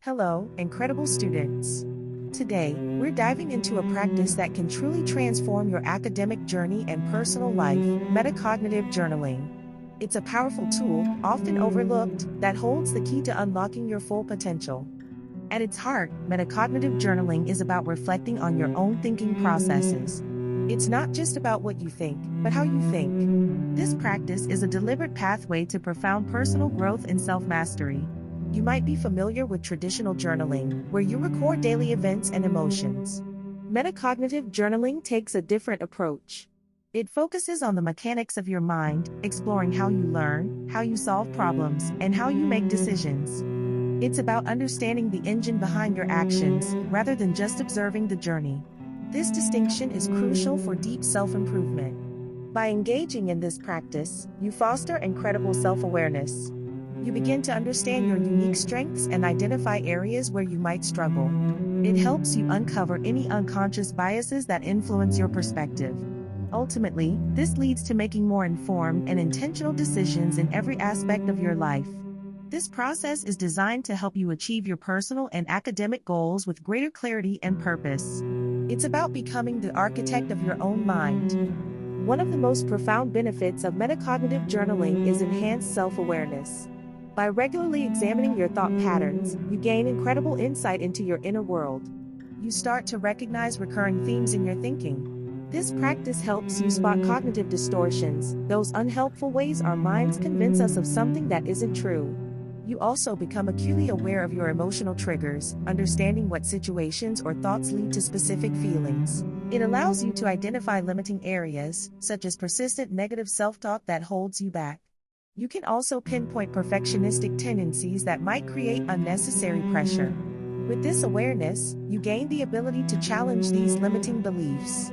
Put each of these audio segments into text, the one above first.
Hello, incredible students. Today, we're diving into a practice that can truly transform your academic journey and personal life, metacognitive journaling. It's a powerful tool, often overlooked, that holds the key to unlocking your full potential. At its heart, metacognitive journaling is about reflecting on your own thinking processes. It's not just about what you think, but how you think. This practice is a deliberate pathway to profound personal growth and self-mastery. You might be familiar with traditional journaling, where you record daily events and emotions. Metacognitive journaling takes a different approach. It focuses on the mechanics of your mind, exploring how you learn, how you solve problems, and how you make decisions. It's about understanding the engine behind your actions, rather than just observing the journey. This distinction is crucial for deep self-improvement. By engaging in this practice, you foster incredible self-awareness. You begin to understand your unique strengths and identify areas where you might struggle. It helps you uncover any unconscious biases that influence your perspective. Ultimately, this leads to making more informed and intentional decisions in every aspect of your life. This process is designed to help you achieve your personal and academic goals with greater clarity and purpose. It's about becoming the architect of your own mind. One of the most profound benefits of metacognitive journaling is enhanced self-awareness. By regularly examining your thought patterns, you gain incredible insight into your inner world. You start to recognize recurring themes in your thinking. This practice helps you spot cognitive distortions, those unhelpful ways our minds convince us of something that isn't true. You also become acutely aware of your emotional triggers, understanding what situations or thoughts lead to specific feelings. It allows you to identify limiting areas, such as persistent negative self-talk that holds you back. You can also pinpoint perfectionistic tendencies that might create unnecessary pressure. With this awareness, you gain the ability to challenge these limiting beliefs.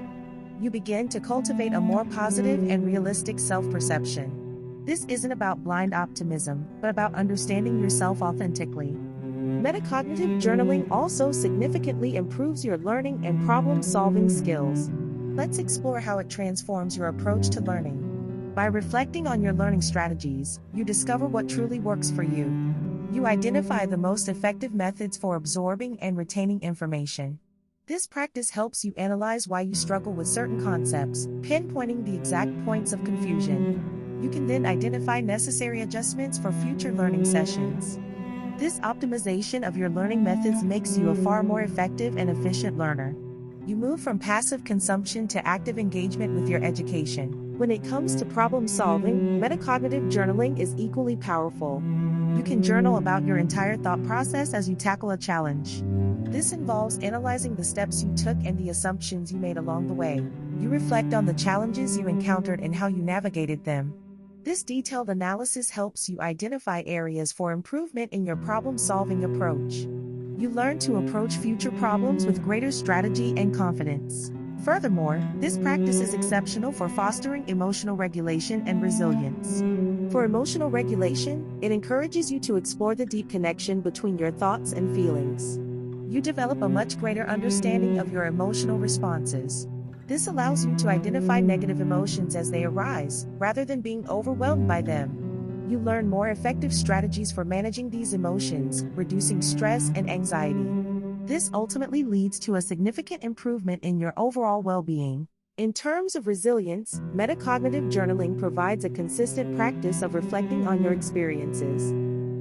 You begin to cultivate a more positive and realistic self-perception. This isn't about blind optimism, but about understanding yourself authentically. Metacognitive journaling also significantly improves your learning and problem-solving skills. Let's explore how it transforms your approach to learning. By reflecting on your learning strategies, you discover what truly works for you. You identify the most effective methods for absorbing and retaining information. This practice helps you analyze why you struggle with certain concepts, pinpointing the exact points of confusion. You can then identify necessary adjustments for future learning sessions. This optimization of your learning methods makes you a far more effective and efficient learner. You move from passive consumption to active engagement with your education. When it comes to problem solving, metacognitive journaling is equally powerful. You can journal about your entire thought process as you tackle a challenge. This involves analyzing the steps you took and the assumptions you made along the way. You reflect on the challenges you encountered and how you navigated them. This detailed analysis helps you identify areas for improvement in your problem-solving approach. You learn to approach future problems with greater strategy and confidence. Furthermore, this practice is exceptional for fostering emotional regulation and resilience. For emotional regulation, it encourages you to explore the deep connection between your thoughts and feelings. You develop a much greater understanding of your emotional responses. This allows you to identify negative emotions as they arise, rather than being overwhelmed by them. You learn more effective strategies for managing these emotions, reducing stress and anxiety. This ultimately leads to a significant improvement in your overall well-being. In terms of resilience, metacognitive journaling provides a consistent practice of reflecting on your experiences.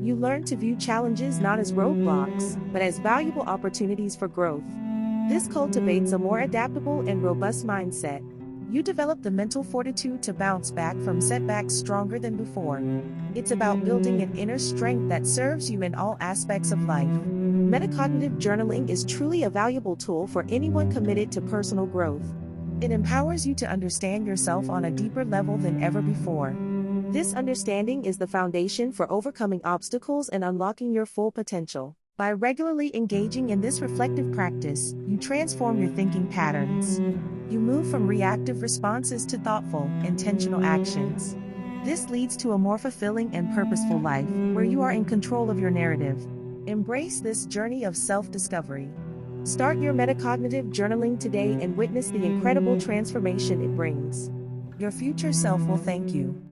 You learn to view challenges not as roadblocks, but as valuable opportunities for growth. This cultivates a more adaptable and robust mindset. You develop the mental fortitude to bounce back from setbacks stronger than before. It's about building an inner strength that serves you in all aspects of life. Metacognitive journaling is truly a valuable tool for anyone committed to personal growth. It empowers you to understand yourself on a deeper level than ever before. This understanding is the foundation for overcoming obstacles and unlocking your full potential. By regularly engaging in this reflective practice, you transform your thinking patterns. You move from reactive responses to thoughtful, intentional actions. This leads to a more fulfilling and purposeful life, where you are in control of your narrative. Embrace this journey of self-discovery. Start your metacognitive journaling today and witness the incredible transformation it brings. Your future self will thank you.